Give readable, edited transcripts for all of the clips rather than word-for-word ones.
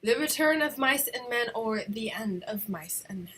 The return of Mice and Men, or the end of Mice and Men.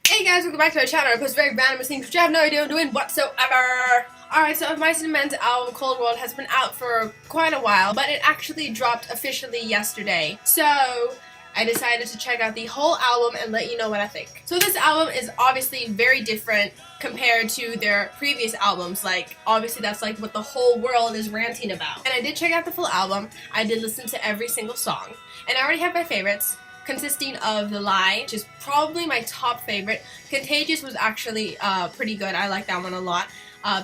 Hey guys, welcome back to my channel. I post very random things which I have no idea what I'm doing whatsoever. Alright, so Of Mice and Men's album Cold World has been out for quite a while, but it actually dropped officially yesterday. So I decided to check out the whole album and let you know what I think. So this album is obviously very different compared to their previous albums. Like, obviously that's like what the whole world is ranting about. And I did check out the full album. I did listen to every single song. And I already have my favorites, consisting of The Lie, which is probably my top favorite. Contagious was actually pretty good. I like that one a lot.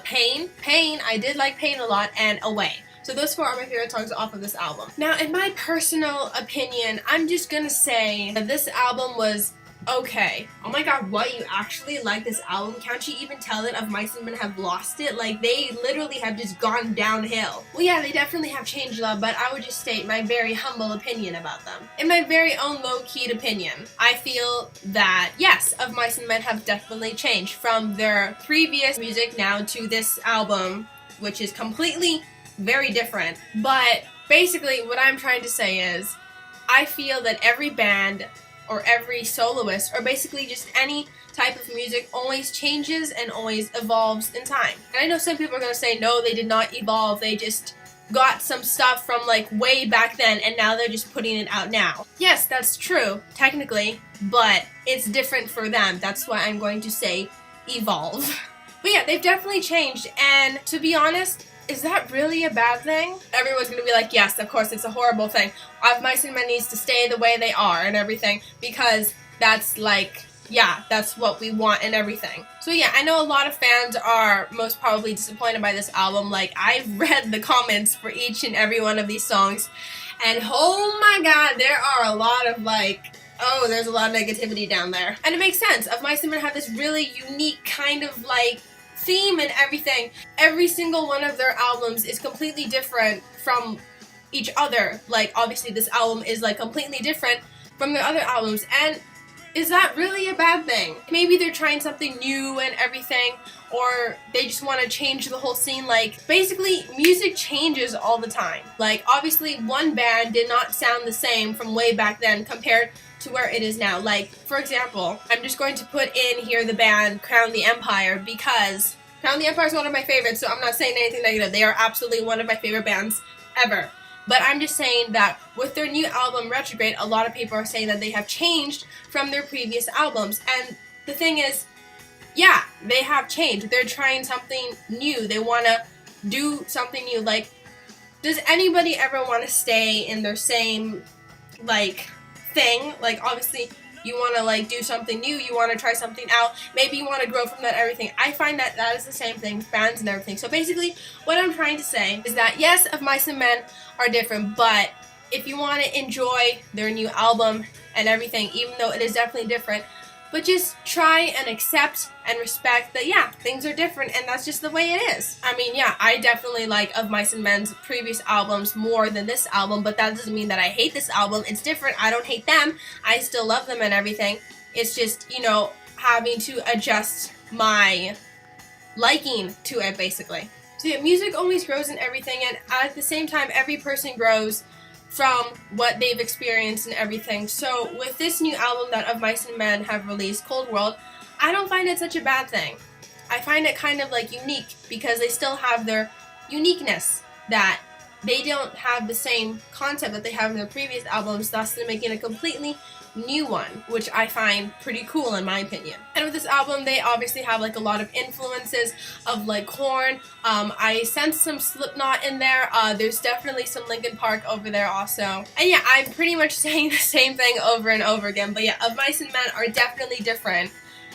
Pain, I did like Pain a lot, and Away. So those four are my favorite songs off of this album. Now, in my personal opinion, I'm just gonna say that this album was okay. Oh my god, what? You actually like this album? Can't you even tell that Of Mice and Men have lost it? Like, they literally have just gone downhill. Well, yeah, they definitely have changed a lot, but I would just state my very humble opinion about them. In my very own low-keyed opinion, I feel that, yes, Of Mice and Men have definitely changed from their previous music now to this album, which is completely very different. But basically, what I'm trying to say is, I feel that every band or every soloist, or basically just any type of music, always changes and always evolves in time. And I know some people are going to say, no, they did not evolve, they just got some stuff from like way back then and now they're just putting it out now. Yes, that's true, technically, but it's different for them. That's why I'm going to say evolve. But yeah, they've definitely changed, and to be honest, is that really a bad thing? Everyone's gonna be like, yes, of course, it's a horrible thing. Of Mice and Men needs to stay the way they are and everything, because that's like, yeah, that's what we want and everything. So yeah, I know a lot of fans are most probably disappointed by this album. Like, I've read the comments for each and every one of these songs, and oh my god, there are a lot of like, oh, there's a lot of negativity down there. And it makes sense. Of Mice and Men have this really unique kind of like theme and everything. Every single one of their albums is completely different from each other. Like, obviously this album is like completely different from their other albums, and is that really a bad thing? Maybe they're trying something new and everything, or they just want to change the whole scene. Like, basically music changes all the time. Like, obviously one band did not sound the same from way back then compared to where it is now. Like, for example, I'm just going to put in here the band Crown the Empire, because Crown the Empire is one of my favorites, so I'm not saying anything negative. They are absolutely one of my favorite bands ever. But I'm just saying that with their new album, Retrograde, a lot of people are saying that they have changed from their previous albums. And the thing is, yeah, they have changed. They're trying something new. They want to do something new. Like, does anybody ever want to stay in their same, like, thing? Like, obviously you want to like do something new, you want to try something out, maybe you want to grow from that, everything. I find that that is the same thing with bands and everything. So basically what I'm trying to say is that yes, Of Mice and Men are different, but if you want to enjoy their new album and everything, even though it is definitely different, but just try and accept and respect that, yeah, things are different and that's just the way it is. I mean, yeah, I definitely like Of Mice and Men's previous albums more than this album, but that doesn't mean that I hate this album. It's different. I don't hate them. I still love them and everything. It's just, you know, having to adjust my liking to it, basically. So yeah, music always grows in everything, and at the same time, every person grows from what they've experienced and everything. So with this new album that Of Mice and Men have released, Cold World, I don't find it such a bad thing. I find it kind of like unique, because they still have their uniqueness, that they don't have the same concept that they have in their previous albums, thus they're making a completely new one, which I find pretty cool in my opinion. And with this album, they obviously have like a lot of influences of like Korn. I sense some Slipknot in there. There's definitely some Linkin Park over there also. And yeah, I'm pretty much saying the same thing over and over again, but yeah, Of Mice and Men are definitely different.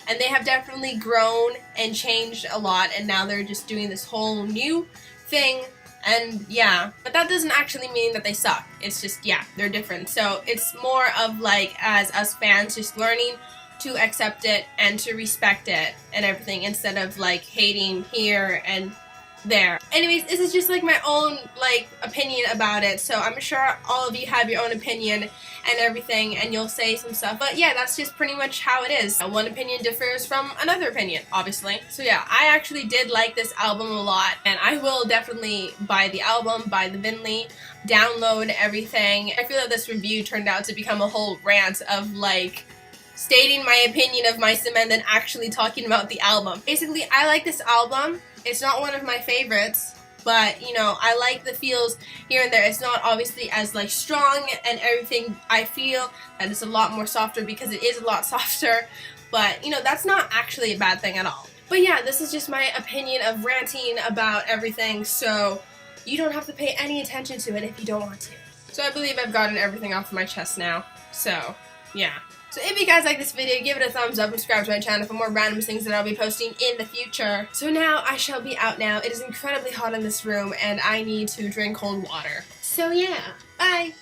And they have definitely grown and changed a lot, and now they're just doing this whole new thing. And yeah, but that doesn't actually mean that they suck. It's just, yeah, they're different. So it's more of like, as us fans, just learning to accept it and to respect it and everything, instead of like hating here and there. Anyways, this is just like my own like opinion about it, so I'm sure all of you have your own opinion and everything, and you'll say some stuff, but yeah, that's just pretty much how it is. One opinion differs from another opinion, obviously. So yeah, I actually did like this album a lot, and I will definitely buy the album, buy the Vinley, download everything. I feel that this review turned out to become a whole rant of like stating my opinion of Mice and Men than actually talking about the album. Basically, I like this album. It's not one of my favorites, but you know, I like the feels here and there. It's not obviously as like strong and everything. I feel that it's a lot more softer because it is a lot softer, but you know, that's not actually a bad thing at all. But yeah, this is just my opinion of ranting about everything, so you don't have to pay any attention to it if you don't want to. So I believe I've gotten everything off my chest now, so yeah. So if you guys like this video, give it a thumbs up and subscribe to my channel for more random things that I'll be posting in the future. So now I shall be out now. It is incredibly hot in this room and I need to drink cold water. So yeah, bye!